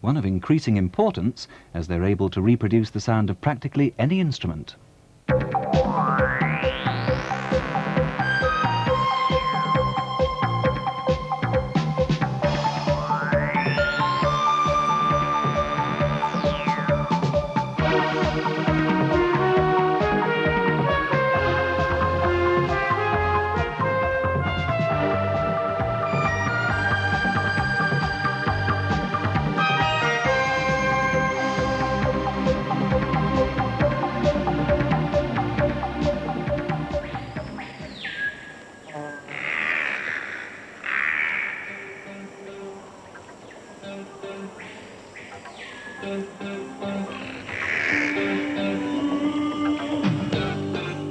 one of increasing importance as they're able to reproduce the sound of practically any instrument.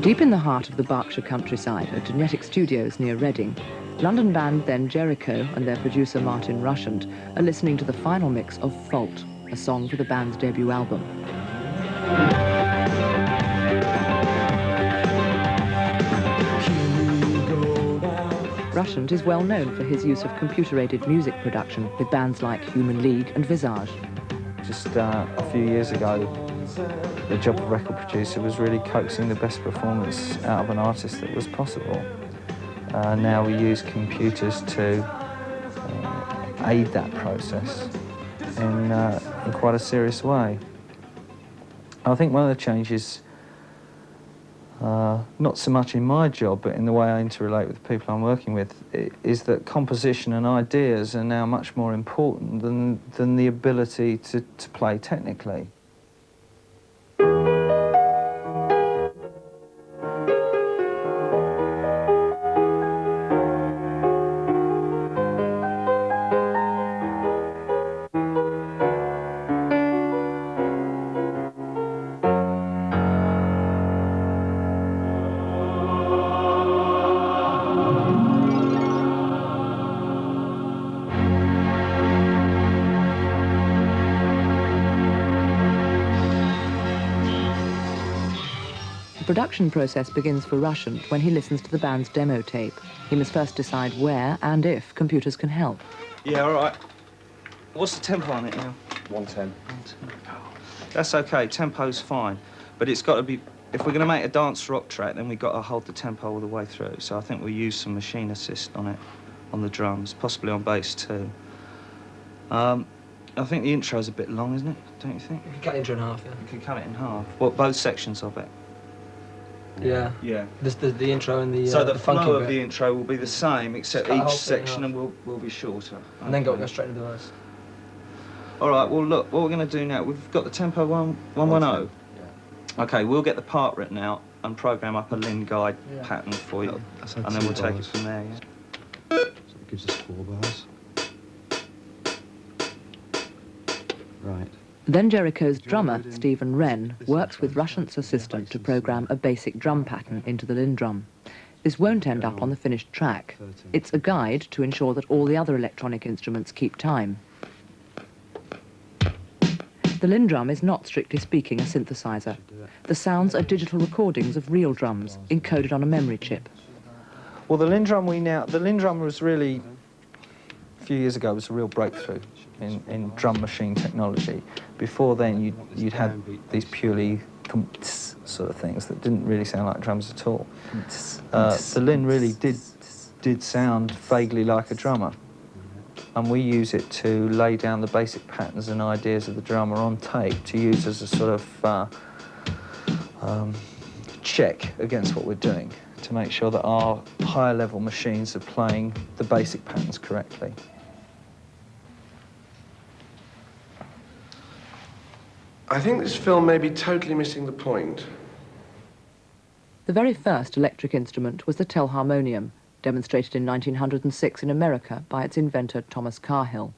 Deep in the heart of the Berkshire countryside at Genetic Studios near Reading, London band Then Jericho and their producer Martin Rushent are listening to the final mix of Fault, a song for the band's debut album. Rushent is well known for his use of computer-aided music production with bands like Human League and Visage. Just a few years ago, the job of record producer was really coaxing the best performance out of an artist that was possible. Now we use computers to aid that process in quite a serious way. I think one of the changes, not so much in my job, but in the way I interrelate with the people I'm working with, is that composition and ideas are now much more important than the ability to play technically. The production process begins for Rushent when he listens to the band's demo tape. He must first decide where and if computers can help. Yeah, all right. What's the tempo on it now? 110. That's okay, tempo's fine. But it's got to be, if we're going to make a dance rock track, then we've got to hold the tempo all the way through. So I think we'll use some machine assist on it, on the drums, possibly on bass too. I think the intro's a bit long, isn't it? Don't you think? You can cut the intro in half, yeah. You can cut it in half. What, both sections of it? Yeah. Yeah. The intro and the So the funky flow of bit. the intro will be the same, except Cut the each whole thing section in will be shorter. And then go straight into the verse. All right, well, look, what we're going to do now, we've got the tempo 110. Yeah. OK, we'll get the part written out and program up a Lin guide pattern for you, and then we'll take it from there, yeah? So it gives us 4 bars. Right. Then Jericho's drummer, Stephen Wren, works with Rushent's assistant to program a basic drum pattern into the Lin drum. This won't end up on the finished track. It's a guide to ensure that all the other electronic instruments keep time. The Lin drum is not, strictly speaking, a synthesizer. The sounds are digital recordings of real drums, encoded on a memory chip. Well, the Lin drum was really, a few years ago, was a real breakthrough in drum machine technology. Before then, you'd had these purely sort of things that didn't really sound like drums at all. The Lin really did sound vaguely like a drummer. And we use it to lay down the basic patterns and ideas of the drummer on tape to use as a sort of check against what we're doing, to make sure that our higher level machines are playing the basic patterns correctly. I think this film may be totally missing the point. The very first electric instrument was the telharmonium, demonstrated in 1906 in America by its inventor Thomas Cahill.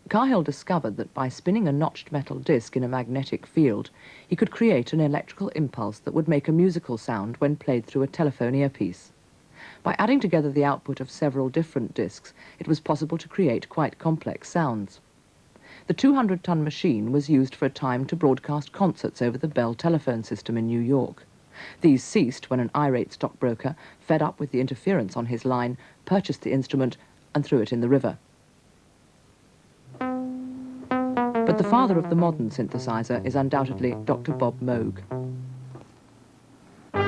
Cahill discovered that by spinning a notched metal disc in a magnetic field, he could create an electrical impulse that would make a musical sound when played through a telephone earpiece. By adding together the output of several different discs, it was possible to create quite complex sounds. The 200-ton machine was used for a time to broadcast concerts over the Bell telephone system in New York. These ceased when an irate stockbroker, fed up with the interference on his line, purchased the instrument and threw it in the river. But the father of the modern synthesizer is undoubtedly Dr. Bob Moog. The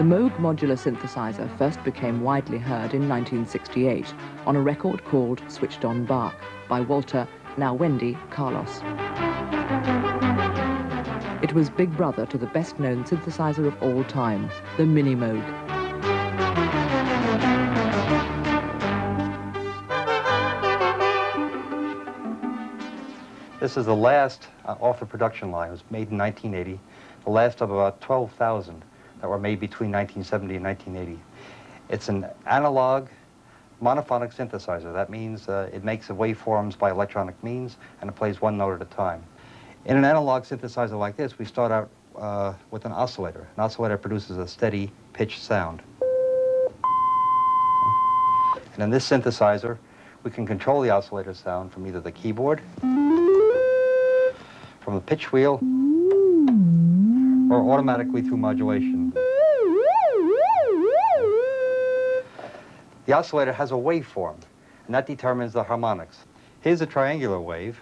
Moog modular synthesizer first became widely heard in 1968 on a record called Switched On Bach by Walter, now Wendy, Carlos. It was big brother to the best-known synthesizer of all time, the Mini Moog. This is the last off the production line. It was made in 1980, the last of about 12,000 that were made between 1970 and 1980. It's an analog monophonic synthesizer. That means it makes the waveforms by electronic means, and it plays one note at a time. In an analog synthesizer like this, we start out with an oscillator. An oscillator produces a steady pitched sound. And in this synthesizer, we can control the oscillator sound from either the keyboard, from the pitch wheel, or automatically through modulation. The oscillator has a waveform, and that determines the harmonics. Here's a triangular wave,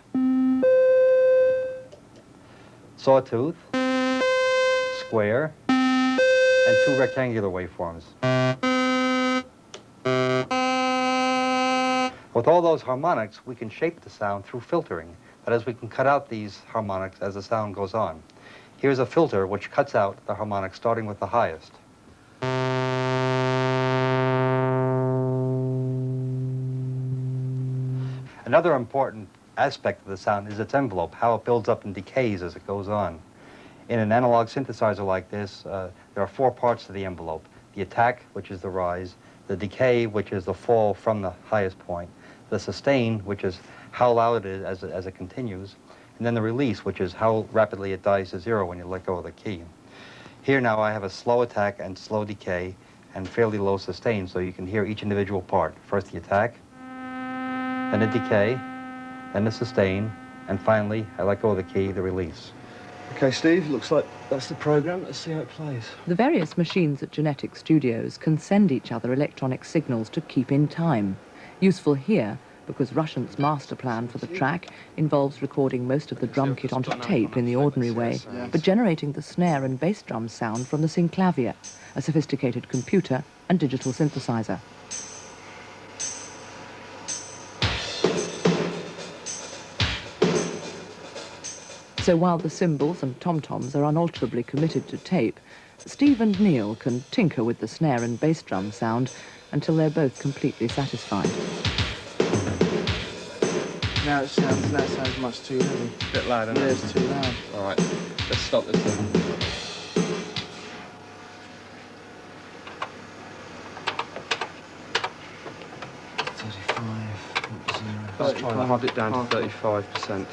sawtooth, square, and two rectangular waveforms. With all those harmonics, we can shape the sound through filtering. That is, we can cut out these harmonics as the sound goes on. Here's a filter which cuts out the harmonics starting with the highest. Another important aspect of the sound is its envelope, how it builds up and decays as it goes on. In an analog synthesizer like this, there are four parts to the envelope. The attack, which is the rise, the decay, which is the fall from the highest point, the sustain, which is how loud it is as it continues, and then the release, which is how rapidly it dies to zero when you let go of the key. Here now I have a slow attack and slow decay and fairly low sustain, so you can hear each individual part. First the attack, then the decay, then the sustain, and finally, I let go of the key, the release. Okay, Steve, looks like that's the program. Let's see how it plays. The various machines at Genetic Studios can send each other electronic signals to keep in time. Useful here because Russian's master plan for the track involves recording most of the drum kit onto tape in the ordinary way, but generating the snare and bass drum sound from the synclavier, a sophisticated computer and digital synthesizer. So while the cymbals and tom-toms are unalterably committed to tape, Steve and Neil can tinker with the snare and bass drum sound until they're both completely satisfied. Now that sounds much too heavy. A bit loud, isn't Yeah, it? it's too loud. All right, let's stop this then. Let's try and hold it down to 35%.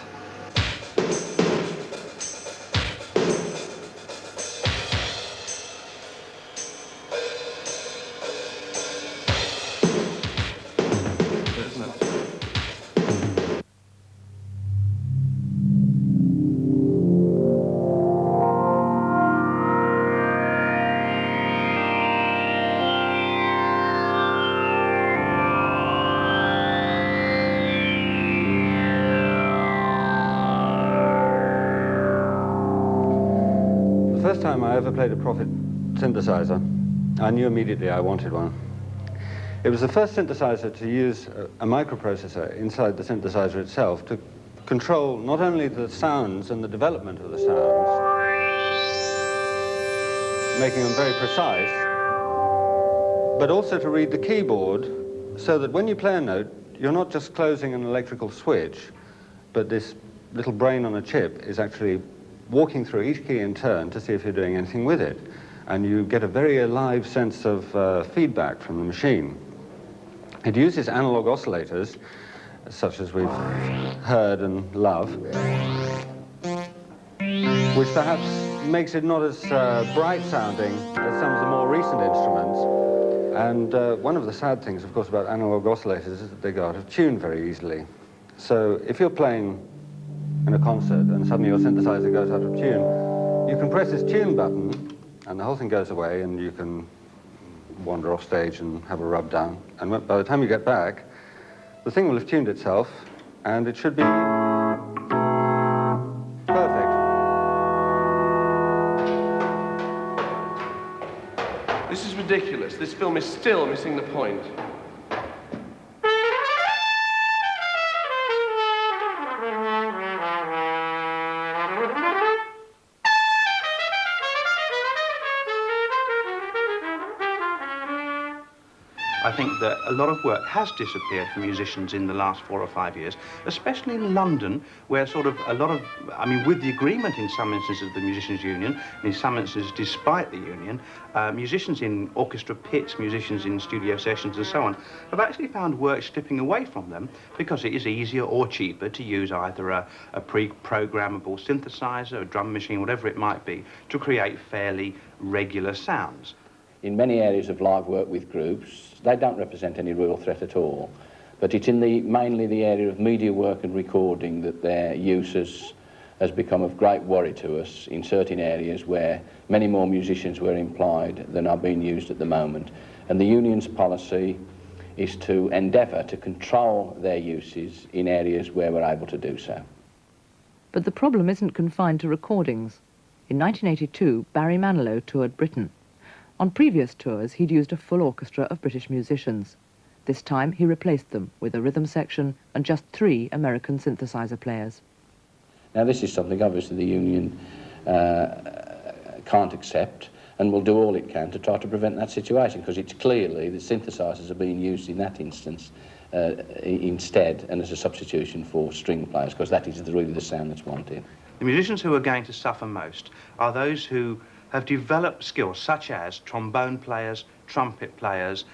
The first time I ever played a Prophet synthesizer, I knew immediately I wanted one. It was the first synthesizer to use a microprocessor inside the synthesizer itself to control not only the sounds and the development of the sounds, making them very precise, but also to read the keyboard so that when you play a note, you're not just closing an electrical switch, but this little brain on a chip is actually walking through each key in turn to see if you're doing anything with it. And you get a very alive sense of feedback from the machine. It uses analog oscillators, such as we've heard and love, which perhaps makes it not as bright sounding as some of the more recent instruments. And one of the sad things, of course, about analog oscillators is that they go out of tune very easily. So if you're playing in a concert and suddenly your synthesizer goes out of tune, you can press this tune button and the whole thing goes away and you can wander off stage and have a rub down. And by the time you get back, the thing will have tuned itself and it should be perfect. This is ridiculous. This film is still missing the point. I think that a lot of work has disappeared for musicians in the last 4 or 5 years, especially in London, where sort of a lot of, I mean, with the agreement in some instances of the Musicians' Union, and in some instances despite the union, musicians in orchestra pits, musicians in studio sessions and so on, have actually found work slipping away from them because it is easier or cheaper to use either a pre-programmable synthesizer, a drum machine, whatever it might be, to create fairly regular sounds. In many areas of live work with groups, they don't represent any real threat at all. But it's in mainly the area of media work and recording that their use has become of great worry to us in certain areas where many more musicians were employed than are being used at the moment. And the union's policy is to endeavour to control their uses in areas where we're able to do so. But the problem isn't confined to recordings. In 1982, Barry Manilow toured Britain. On previous tours, he'd used a full orchestra of British musicians. This time, he replaced them with a rhythm section and just 3 American synthesizer players. Now, this is something obviously the union can't accept and will do all it can to try to prevent that situation, because it's clearly that synthesizers are being used in that instance instead and as a substitution for string players, because that is really the sound that's wanted. The musicians who are going to suffer most are those who have developed skills such as trombone players, trumpet players,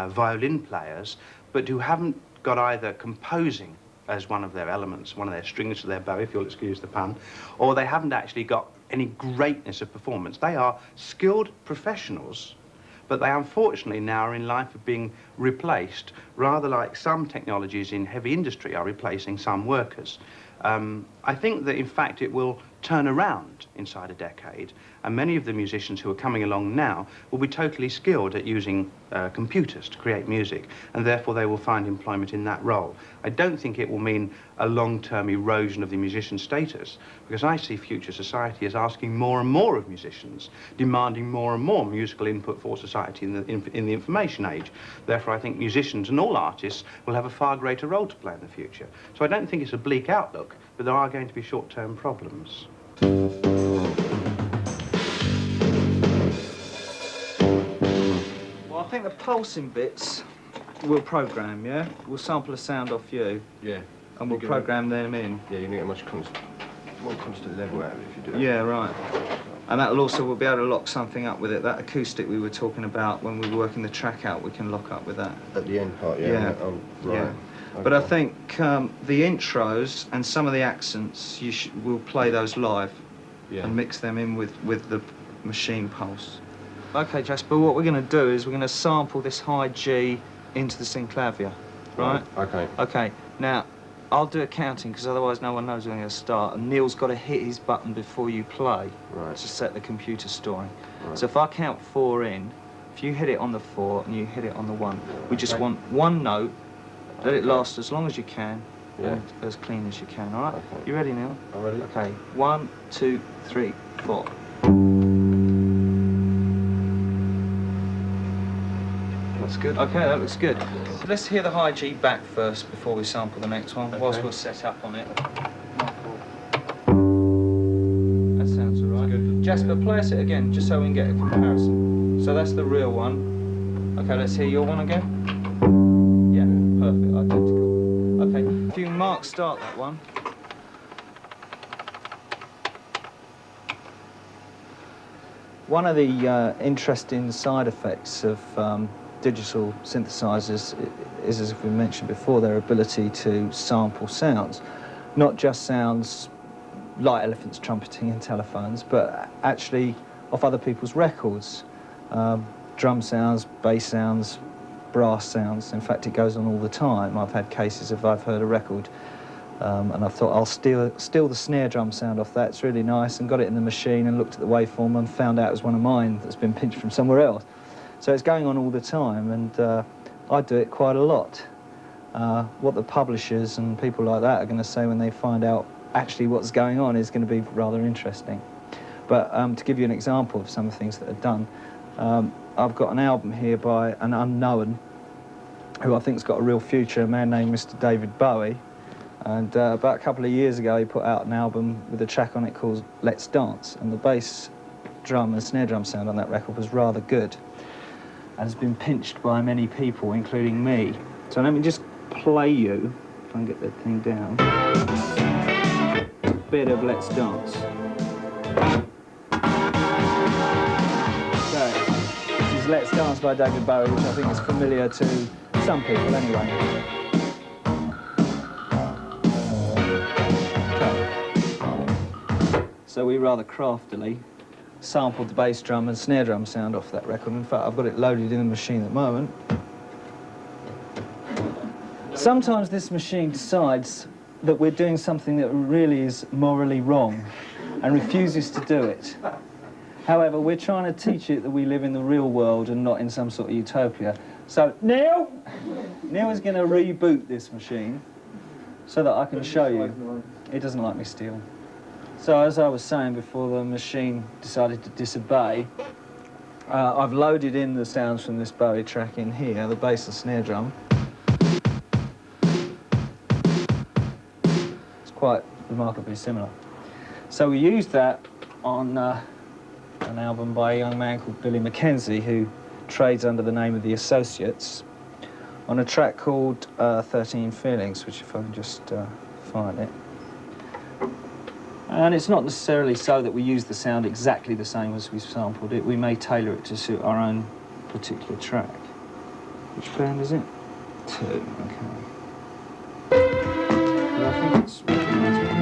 violin players, but who haven't got either composing as one of their elements, one of their strings to their bow, if you'll excuse the pun, or they haven't actually got any greatness of performance. They are skilled professionals, but they unfortunately now are in line for being replaced, rather like some technologies in heavy industry are replacing some workers. I think that in fact it will turn around inside a decade, and many of the musicians who are coming along now will be totally skilled at using computers to create music, and therefore they will find employment in that role. I don't think it will mean a long-term erosion of the musician status, because I see future society as asking more and more of musicians, demanding more and more musical input for society in the information age. Therefore, I think musicians and all artists will have a far greater role to play in the future. So I don't think it's a bleak outlook, but there are going to be short-term problems. Well, I think the pulsing bits we'll program, yeah? We'll sample a sound off you. Yeah. And we'll program them in. Yeah, you need a much more constant level out of it if you do it. Yeah, right. And that'll also, we'll be able to lock something up with it. That acoustic we were talking about when we were working the track out, we can lock up with that. At the end part, yeah. Yeah. Right. Yeah. Okay. But I think the intros and some of the accents, we'll play those live and mix them in with the machine pulse. Okay, Jasper, what we're going to do is we're going to sample this high G into the synclavier, right? Okay. Okay, now, I'll do a counting, because otherwise no one knows when we're going to start, and Neil's got to hit his button before you play to set the computer storing. Right. So if I count 4 in, if you hit it on the 4 and you hit it on the 1, we just want one note, let it last as long as you can, and as clean as you can, all right? Okay. You ready, Neil? I'm ready. Okay, 1, 2, 3, 4. That's good. Okay, that looks good. So let's hear the high G back first before we sample the next one, whilst we'll set up on it. That sounds all right. Good. Jasper, play us it again, just so we can get a comparison. So that's the real one. Okay, let's hear your one again. Yeah, perfect, identical. Okay, if you Mark start that one. One of the interesting side effects of digital synthesizers is, as we mentioned before, their ability to sample sounds. Not just sounds like elephants trumpeting in telephones, but actually off other people's records. Drum sounds, bass sounds, brass sounds. In fact, it goes on all the time. I've had cases of I've heard a record and I thought I'll steal the snare drum sound off that, it's really nice, and got it in the machine and looked at the waveform and found out it was one of mine that's been pinched from somewhere else. So it's going on all the time, and I do it quite a lot. What the publishers and people like that are going to say when they find out actually what's going on is going to be rather interesting. But to give you an example of some of the things that are done, I've got an album here by an unknown who I think's got a real future, a man named Mr. David Bowie. And about a couple of years ago, he put out an album with a track on it called Let's Dance, and the bass drum and snare drum sound on that record was rather good and has been pinched by many people, including me. So let me just play you, if I can get that thing down, a bit of Let's Dance. So, this is Let's Dance by David Bowie, which I think is familiar to some people anyway. So we rather craftily sampled the bass drum and snare drum sound off that record. In fact, I've got it loaded in the machine at the moment. Sometimes this machine decides that we're doing something that really is morally wrong and refuses to do it. However, we're trying to teach it that we live in the real world and not in some sort of utopia. So, Neil is going to reboot this machine so that I can show you. It doesn't like me still. So as I was saying before the machine decided to disobey, I've loaded in the sounds from this Bowie track in here, the bass and snare drum. It's quite remarkably similar. So we used that on an album by a young man called Billy Mackenzie, who trades under the name of The Associates, on a track called 13 Feelings, which if I can just find it. And it's not necessarily so that we use the sound exactly the same as we sampled it. We may tailor it to suit our own particular track. Which band is it? 2, okay. But I think it's recognisable.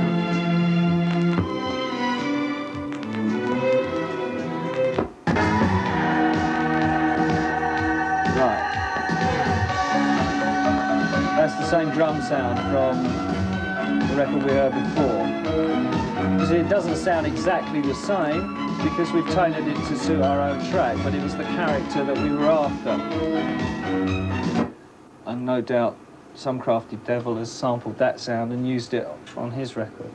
Right. That's the same drum sound from the record we heard before. It doesn't sound exactly the same because we've tailored it to suit our own track, but it was the character that we were after. And no doubt some crafty devil has sampled that sound and used it on his record.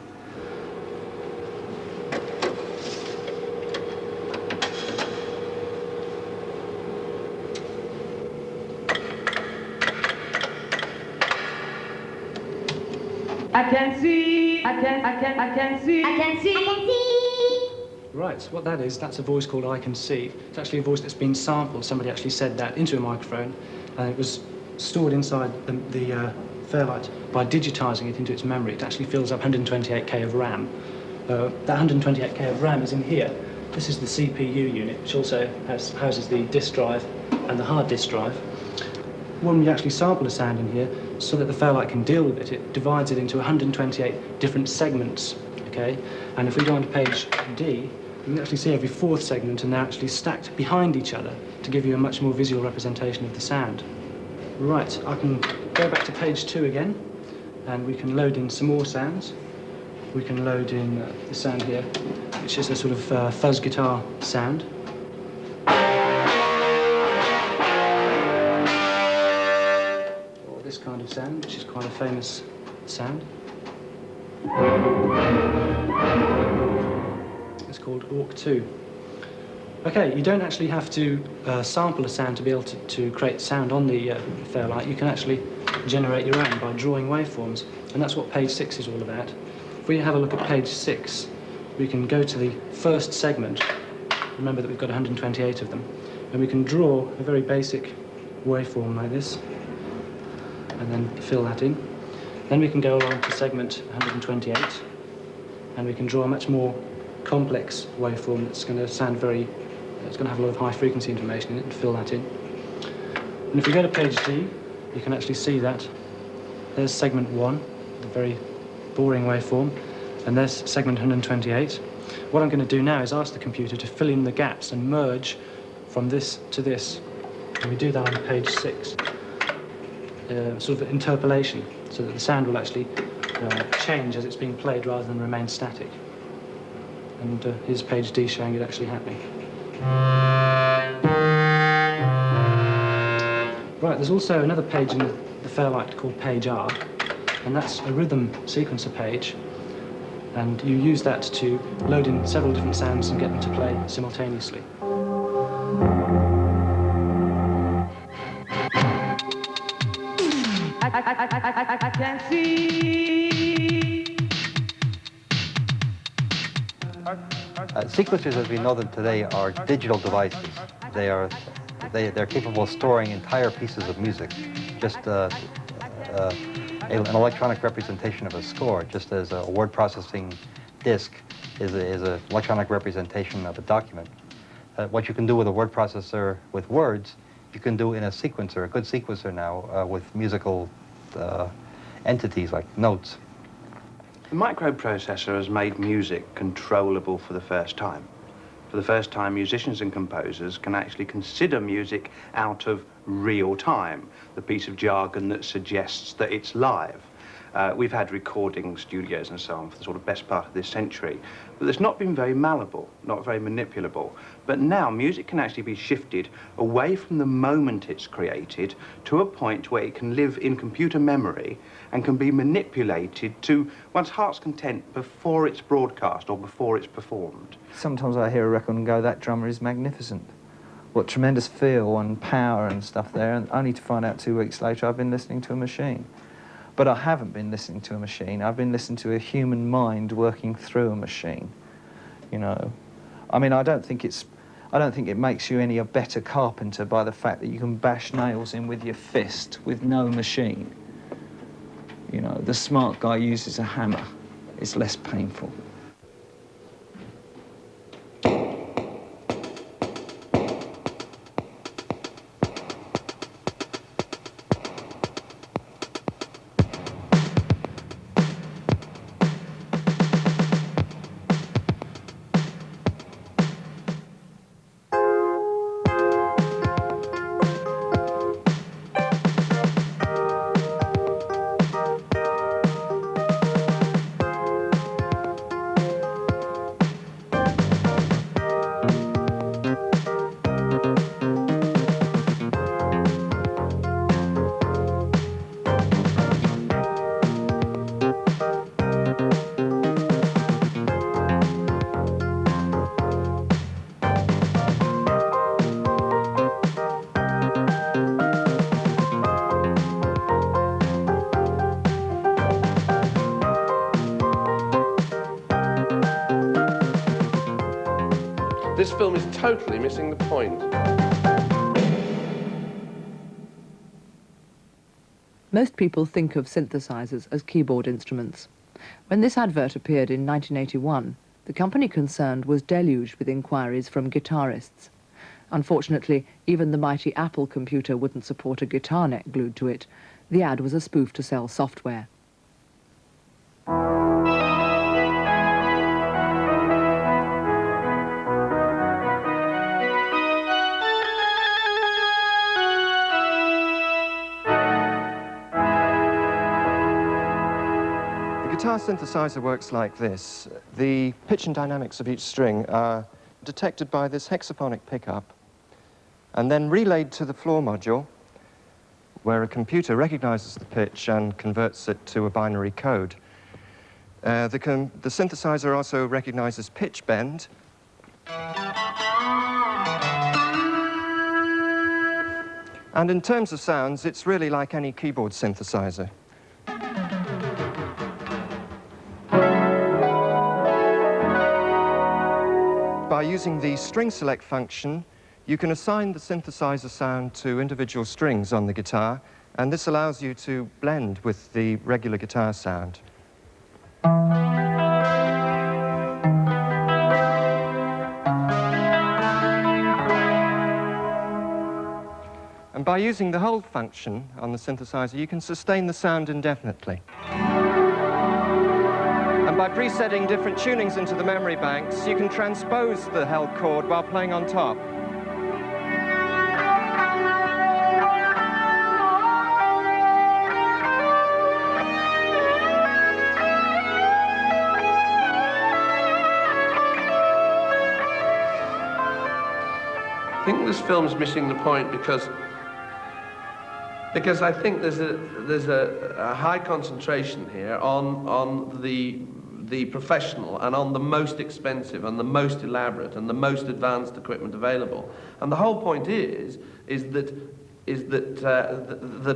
I can see, I can see. Right, what that is, that's a voice called I Can See. It's actually a voice that's been sampled. Somebody actually said that into a microphone, and it was stored inside the Fairlight by digitising it into its memory. It actually fills up 128K of RAM. That 128K of RAM is in here. This is the CPU unit, which also houses the disk drive and the hard disk drive. When we actually sample a sound in here, so that the Fairlight can deal with it, it divides it into 128 different segments, okay? And if we go on to page D, you can actually see every fourth segment, and they're actually stacked behind each other to give you a much more visual representation of the sound. Right, I can go back to page 2 again, and we can load in some more sounds. We can load in the sound here, which is a sort of fuzz guitar sound. Or this kind of sound, which is quite a famous sound. It's called Orc 2. Okay, you don't actually have to sample a sound to be able to create sound on the Fairlight. You can actually generate your own by drawing waveforms, and that's what page 6 is all about. If we have a look at page 6, we can go to the first segment. Remember that we've got 128 of them, and we can draw a very basic waveform like this, and then fill that in. Then we can go along to segment 128, and we can draw a much more complex waveform that's going to sound very, it's going to have a lot of high frequency information in it, and fill that in. And if we go to page D, you can actually see that there's segment 1, the very boring waveform, and there's segment 128. What I'm going to do now is ask the computer to fill in the gaps and merge from this to this. And we do that on page 6. Sort of interpolation, so that the sound will actually change as it's being played rather than remain static. And here's page D showing it actually happening. Right, there's also another page in the Fairlight called page R, and that's a rhythm sequencer page, and you use that to load in several different sounds and get them to play simultaneously. I can see. Sequencers, as we know them today, are digital devices. They're capable of storing entire pieces of music, just an electronic representation of a score, just as a word processing disk is an electronic representation of a document. What you can do with a word processor with words, you can do in a sequencer, a good sequencer now, with musical entities like notes. The microprocessor has made music controllable for the first time. For the first time, musicians and composers can actually consider music out of real time, the piece of jargon that suggests that it's live. We've had recording studios and so on for the sort of best part of this century, but it's not been very malleable, not very manipulable. But now music can actually be shifted away from the moment it's created to a point where it can live in computer memory and can be manipulated to one's heart's content before it's broadcast or before it's performed. Sometimes I hear a record and go, that drummer is magnificent. What tremendous feel and power and stuff there, and only to find out 2 weeks later I've been listening to a machine. But I haven't been listening to a machine. I've been listening to a human mind working through a machine, you know. I mean, I don't think it makes you any a better carpenter by the fact that you can bash nails in with your fist with no machine. You know, the smart guy uses a hammer. It's less painful. This film is totally missing the point. Most people think of synthesizers as keyboard instruments. When this advert appeared in 1981, the company concerned was deluged with inquiries from guitarists. Unfortunately, even the mighty Apple computer wouldn't support a guitar neck glued to it. The ad was a spoof to sell software. The guitar synthesizer works like this. The pitch and dynamics of each string are detected by this hexaphonic pickup and then relayed to the floor module, where a computer recognizes the pitch and converts it to a binary code. The synthesizer also recognizes pitch bend. And in terms of sounds, it's really like any keyboard synthesizer. By using the string select function, you can assign the synthesizer sound to individual strings on the guitar, and this allows you to blend with the regular guitar sound. And by using the hold function on the synthesizer, you can sustain the sound indefinitely. And by presetting different tunings into the memory banks, you can transpose the held chord while playing on top. I think this film's missing the point because Because I think there's a high concentration here on the professional and on the most expensive and the most elaborate and the most advanced equipment available. And the whole point is that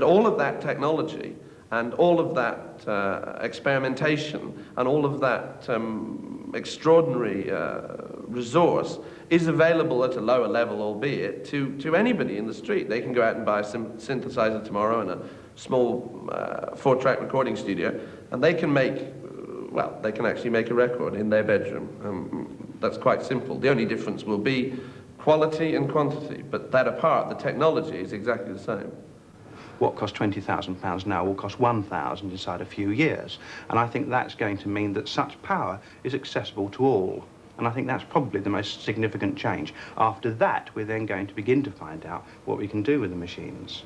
all of that technology and all of that experimentation and all of that extraordinary resource is available at a lower level, albeit, to anybody in the street. They can go out and buy a synthesizer tomorrow in a small 4-track recording studio, and they can make, well, they can actually make a record in their bedroom. That's quite simple. The only difference will be quality and quantity, but that apart, the technology is exactly the same. What cost £20,000 now will cost £1,000 inside a few years. And I think that's going to mean that such power is accessible to all. And I think that's probably the most significant change. After that, we're then going to begin to find out what we can do with the machines.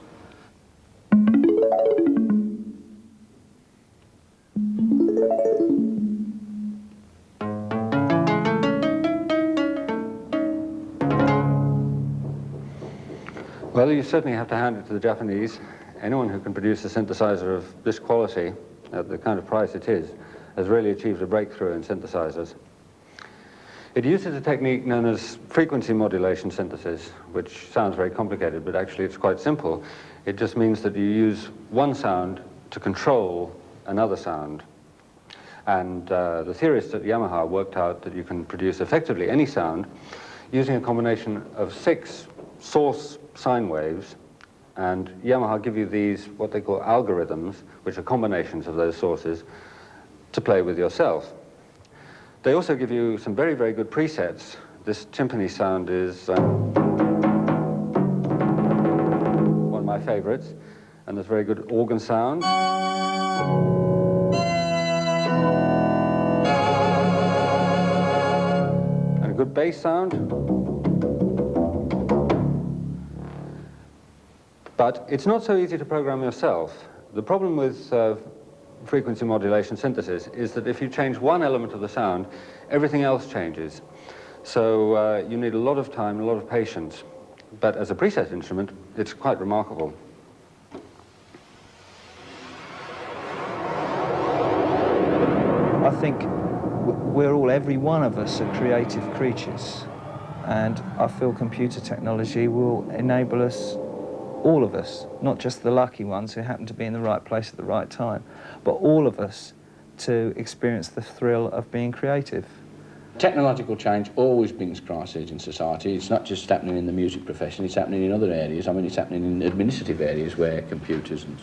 Well, you certainly have to hand it to the Japanese. Anyone who can produce a synthesizer of this quality, at the kind of price it is, has really achieved a breakthrough in synthesizers. It uses a technique known as frequency modulation synthesis, which sounds very complicated, but actually it's quite simple. It just means that you use one sound to control another sound. And the theorists at Yamaha worked out that you can produce effectively any sound using a combination of 6 source sine waves, and Yamaha give you these, what they call algorithms, which are combinations of those sources, to play with yourself. They also give you some very, very good presets. This timpani sound is one of my favorites, and there's very good organ sound. And a good bass sound. But it's not so easy to program yourself. The problem with frequency modulation synthesis is that if you change one element of the sound, everything else changes. So you need a lot of time, a lot of patience. But as a preset instrument, it's quite remarkable. I think every one of us are creative creatures, and I feel computer technology will enable us, all of us, not just the lucky ones who happen to be in the right place at the right time, but all of us to experience the thrill of being creative. Technological change always brings crises in society. It's not just happening in the music profession, it's happening in other areas. I mean, it's happening in administrative areas where computers and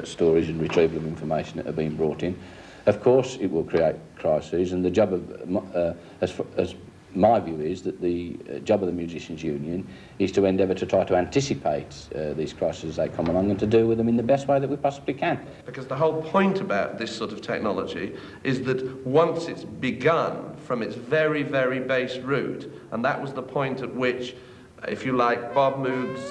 storage and retrieval of information are being brought in. Of course, it will create crises, and the job of, as my view is that the job of the Musicians' Union is to endeavour to try to anticipate these crises as they come along and to deal with them in the best way that we possibly can. Because the whole point about this sort of technology is that once it's begun from its very, very base root, and that was the point at which, if you like, Bob Moog's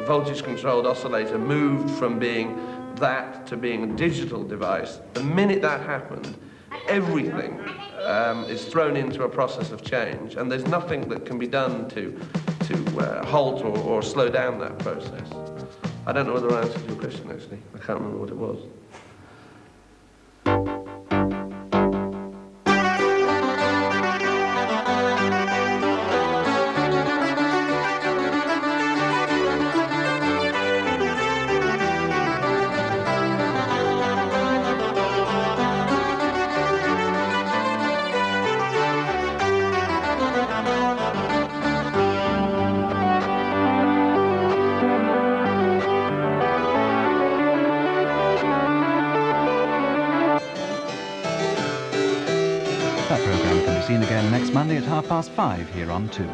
voltage-controlled oscillator moved from being that to being a digital device, the minute that happened, everything is thrown into a process of change, and there's nothing that can be done to halt or slow down that process. I don't know whether I answered your question, actually. I can't remember what it was. That programme can be seen again next Monday at 5:30 here on 2.